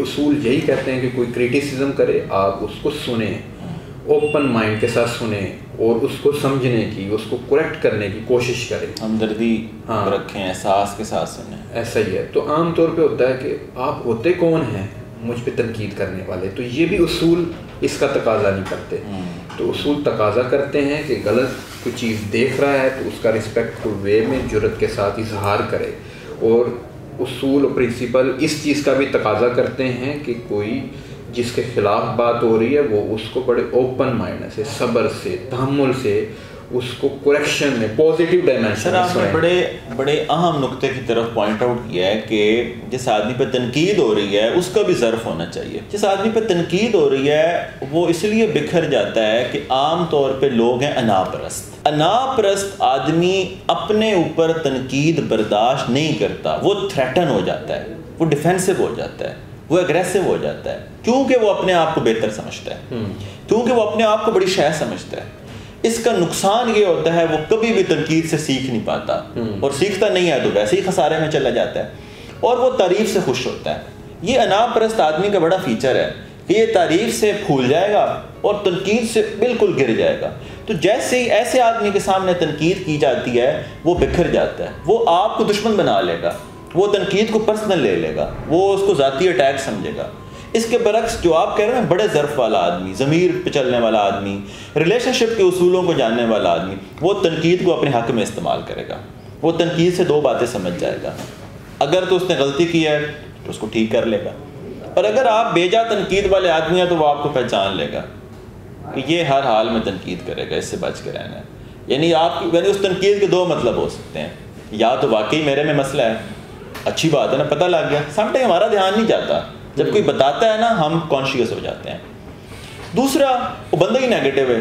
اصول یہی کہتے ہیں کہ کوئی کرٹیسزم کرے آپ اس کو سنیں، اوپن مائنڈ کے ساتھ سنیں اور اس کو سمجھنے کی، اس کو کریکٹ کرنے کی کوشش کریں، ہمدردی رکھیں، احساس کے ساتھ سنیں. ایسا ہی ہے. تو عام طور پہ ہوتا ہے کہ آپ ہوتے کون ہیں مجھ پہ تنقید کرنے والے، تو یہ بھی اصول اس کا تقاضا نہیں کرتے. تو اصول تقاضا کرتے ہیں کہ غلط کوئی چیز دیکھ رہا ہے تو اس کا رسپیکٹفل وے میں جرأت کے ساتھ اظہار کرے. اور اصول اور پرنسپل اس چیز کا بھی تقاضا کرتے ہیں کہ کوئی جس کے خلاف بات ہو رہی ہے وہ اس کو بڑے اوپن مائنڈ سے، صبر سے، تحمل سے اس کو کریکشن میں پازیٹیو ڈائمینشن. سر آپ نے بڑے اہم نقطے کی طرف پوائنٹ آؤٹ کیا ہے کہ جس آدمی پہ تنقید ہو رہی ہے اس کا بھی ظرف ہونا چاہیے. جس آدمی پہ تنقید ہو رہی ہے وہ اس لیے بکھر جاتا ہے کہ عام طور پہ لوگ ہیں انا پرست. انا پرست آدمی اپنے اوپر تنقید برداشت نہیں کرتا، وہ تھریٹن ہو جاتا ہے، وہ ڈیفینسو ہو جاتا ہے، وہ اگریسو ہو جاتا ہے، کیونکہ وہ اپنے آپ کو بہتر سمجھتا ہے، کیونکہ وہ اپنے آپ کو بڑی شے سمجھتا ہے. اس کا نقصان یہ ہوتا ہے وہ کبھی بھی تنقید سے سیکھ نہیں پاتا، اور سیکھتا نہیں ہے تو ویسے ہی خسارے میں چلا جاتا ہے، اور وہ تعریف سے خوش ہوتا ہے. یہ انا پرست آدمی کا بڑا فیچر ہے کہ یہ تعریف سے پھول جائے گا اور تنقید سے بالکل گر جائے گا. تو جیسے ہی ایسے آدمی کے سامنے تنقید کی جاتی ہے وہ بکھر جاتا ہے، وہ آپ کو دشمن بنا لے گا، وہ تنقید کو پرسنل لے لے گا، وہ اس کو ذاتی اٹیک سمجھے گا. اس کے برعکس جو آپ کہہ رہے ہیں بڑے ظرف والا آدمی، ضمیر پہ چلنے والا آدمی، ریلیشن شپ کے اصولوں کو جاننے والا آدمی، وہ تنقید کو اپنے حق میں استعمال کرے گا. وہ تنقید سے دو باتیں سمجھ جائے گا. اگر تو اس نے غلطی کی ہے تو اس کو ٹھیک کر لے گا، اور اگر آپ بیجا تنقید والے آدمی ہیں تو وہ آپ کو پہچان لے گا کہ یہ ہر حال میں تنقید کرے گا، اس سے بچ کے رہنا ہے. یعنی اس تنقید کے دو مطلب ہو سکتے ہیں، یا تو واقعی میرے میں مسئلہ ہے، اچھی بات ہے نا، پتہ لگ گیا. سم ٹائم ہمارا دھیان نہیں جاتا، جب کوئی بتاتا ہے نا ہم کانشیس ہو جاتے ہیں. دوسرا وہ بندہ ہی نیگیٹو ہے.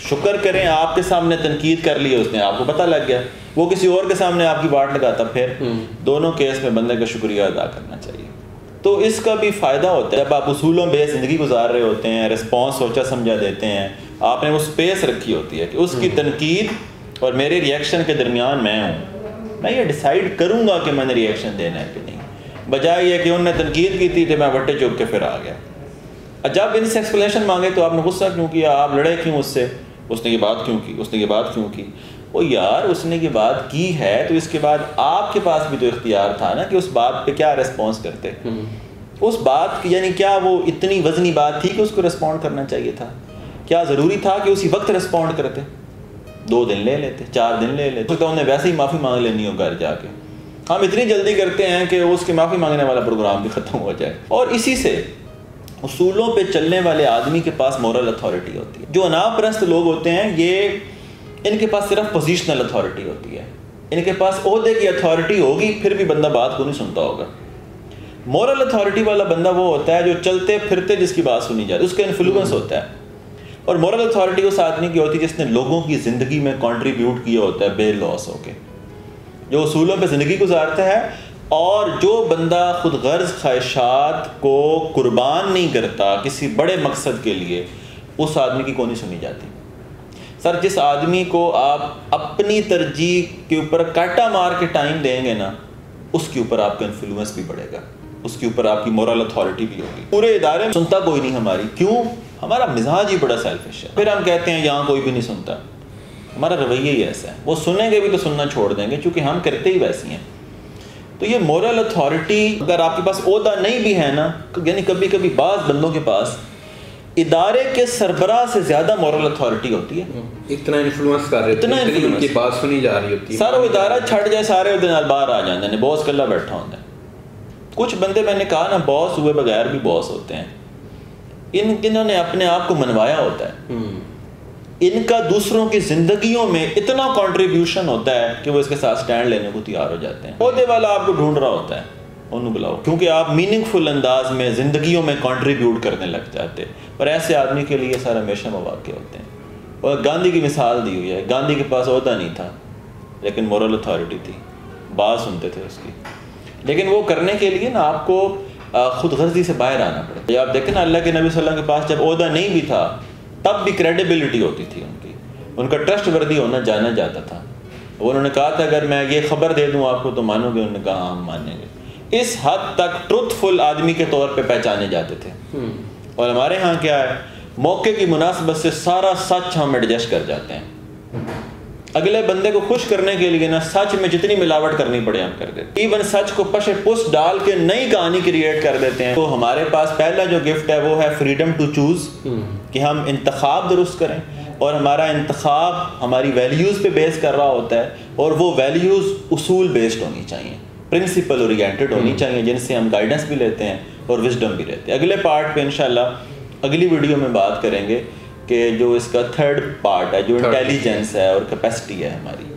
شکر کریں آپ کے سامنے تنقید کر لی ہے اس نے، آپ کو پتہ لگ گیا، وہ کسی اور کے سامنے آپ کی بات لگاتا، پھر دونوں کیس میں بندے کا شکریہ ادا کرنا چاہیے. تو اس کا بھی فائدہ ہوتا ہے جب آپ اصولوں پہ زندگی گزار رہے ہوتے ہیں، رسپانس سوچا سمجھا دیتے ہیں، آپ نے وہ اسپیس رکھی ہوتی ہے کہ اس کی تنقید اور میرے ریئیکشن کے درمیان میں یہ ڈیسائیڈ کروں گا کہ میں نے ریئیکشن دینا ہے کہ نہیں، بجائے یہ کہ انہوں نے تنقید کی تھی تو میں وٹے چوک کے پھر آ گیا. جب ان سے ایکسپلینیشن مانگے تو آپ نے غصہ کیوں کیا، آپ لڑے کیوں اس سے، اس نے یہ بات کیوں کی، اس نے یہ بات کیوں کی. وہ یار اس نے یہ بات کی ہے تو اس کے بعد آپ کے پاس بھی تو اختیار تھا نا کہ اس بات پہ کیا ریسپانس کرتے. اس بات کی یعنی کیا وہ اتنی وزنی بات تھی کہ اس کو ریسپونڈ کرنا چاہیے تھا؟ کیا ضروری تھا کہ اسی وقت ریسپونڈ کرتے؟ 2 دن لے لیتے، 4 دن لے لیتے، تو انہیں ویسے ہی معافی مانگ لینی ہو گھر جا کے. ہم اتنی جلدی کرتے ہیں کہ اس کے معافی مانگنے والا پروگرام بھی ختم ہو جائے. اور اسی سے اصولوں پہ چلنے والے آدمی کے پاس مورل اتھارٹی ہوتی ہے. جو انا پرست لوگ ہوتے ہیں یہ ان کے پاس صرف پوزیشنل اتھارٹی ہوتی ہے، ان کے پاس عہدے کی اتھارٹی ہوگی پھر بھی بندہ بات کو نہیں سنتا ہوگا. مورل اتھارٹی والا بندہ وہ ہوتا ہے جو چلتے پھرتے جس کی بات سنی جاتی ہے، اس کا انفلوئنس ہوتا ہے. اور مورل اتھارٹی اس آدمی کی ہوتی ہے جس نے لوگوں کی زندگی میں کنٹریبیوٹ کیا ہوتا ہے بے لوس ہو کے، جو اصولوں پہ زندگی گزارتا ہے. اور جو بندہ خود غرض خواہشات کو قربان نہیں کرتا کسی بڑے مقصد کے لیے، اس آدمی کی کون نہیں سنی جاتی. سر جس آدمی کو آپ اپنی ترجیح کے اوپر کاٹا مار کے ٹائم دیں گے نا، اس کے اوپر آپ کا انفلوئنس بھی بڑھے گا، اس کے اوپر آپ کی مورل اتھارٹی بھی ہوگی. پورے ادارے میں سنتا کوئی نہیں ہماری، کیوں؟ ہمارا مزاج ہی بڑا سیلفش ہے. پھر ہم کہتے ہیں یہاں کوئی بھی نہیں سنتا، ہمارا رویہ ہی ایسا ہے. وہ سنیں گے بھی تو سننا چھوڑ دیں گے کیونکہ ہم کرتے ہی ویسی ہیں. تو یہ مورل اتھارٹی اگر آپ کے پاس عہدہ نہیں بھی ہے نا، یعنی کبھی کبھی بعض بندوں کے پاس ادارے کے سربراہ سے زیادہ مورل اتھارٹی ہوتی ہے. اتنا انفلوئنس کر رہے اتنا ان کی بات سنی جا رہی ہوتی ہے. سارا وہ ادارہ چھٹ جائے، سارے دن باہر آ جاتے ہیں، باس کلا بیٹھا ہوتا ہے. کچھ بندے میں نے کہا نا باس ہوئے بغیر بھی باس ہوتے ہیں. انہوں نے اپنے آپ کو منوایا ہوتا ہے. ان کا دوسروں کی زندگیوں میں اتنا کنٹریبیوشن ہوتا ہے کہ وہ اس کے ساتھ سٹینڈ لینے کو تیار ہو جاتے ہیں. عہدے والا آپ کو ڈھونڈ رہا ہوتا ہے، انہوں بلاؤ، کیونکہ آپ میننگ فل انداز میں زندگیوں میں کنٹریبیوٹ کرنے لگ جاتے. پر ایسے آدمی کے لیے سارا ہمیشہ مواقع ہوتے ہیں. اور گاندھی کی مثال دی ہوئی ہے، گاندھی کے پاس عہدہ نہیں تھا لیکن مورل اتھارٹی تھی، بات سنتے تھے اس کی. لیکن وہ کرنے کے لیے نا آپ کو خود غرضی سے باہر آنا پڑتا ہے. آپ دیکھیں نا اللہ کے نبی صلی اللہ علیہ وسلم کے پاس جب عہدہ نہیں بھی تھا تب بھی کریڈیبلٹی ہوتی تھی ان کی، ان کا ٹرسٹ وردی ہونا جانا جاتا تھا. انہوں نے کہا تھا اگر میں یہ خبر دے دوں آپ کو تو مانو گے؟ انہوں نے کہا ہم مانیں گے. اس حد تک ٹروتھ فل آدمی کے طور پہ پہچانے جاتے تھے. اور ہمارے ہاں کیا ہے, موقع کی مناسبت سے سارا سچ ہم ایڈجسٹ کر جاتے ہیں. اگلے بندے کو خوش کرنے کے لیے نا سچ میں جتنی ملاوٹ کرنی پڑے ہم کر دیتے ہیں. ایون سچ کو پش پس ڈال کے نئی کہانی کریٹ کر دیتے ہیں. تو ہمارے پاس پہلا جو گفٹ ہے وہ ہے فریڈم ٹو چوز, کہ ہم انتخاب درست کریں, اور ہمارا انتخاب ہماری ویلیوز پہ بیس کر رہا ہوتا ہے, اور وہ ویلیوز اصول بیسڈ ہونی چاہیے, پرنسپل اورینٹڈ ہونی چاہیے, جن سے ہم گائیڈنس بھی لیتے ہیں اور وزڈم بھی لیتے ہیں. اگلے پارٹ پہ انشاءاللہ اگلی ویڈیو میں بات کریں گے کہ جو اس کا تھرڈ پارٹ ہے, جو انٹیلیجنس ہے اور کیپیسٹی ہے ہماری.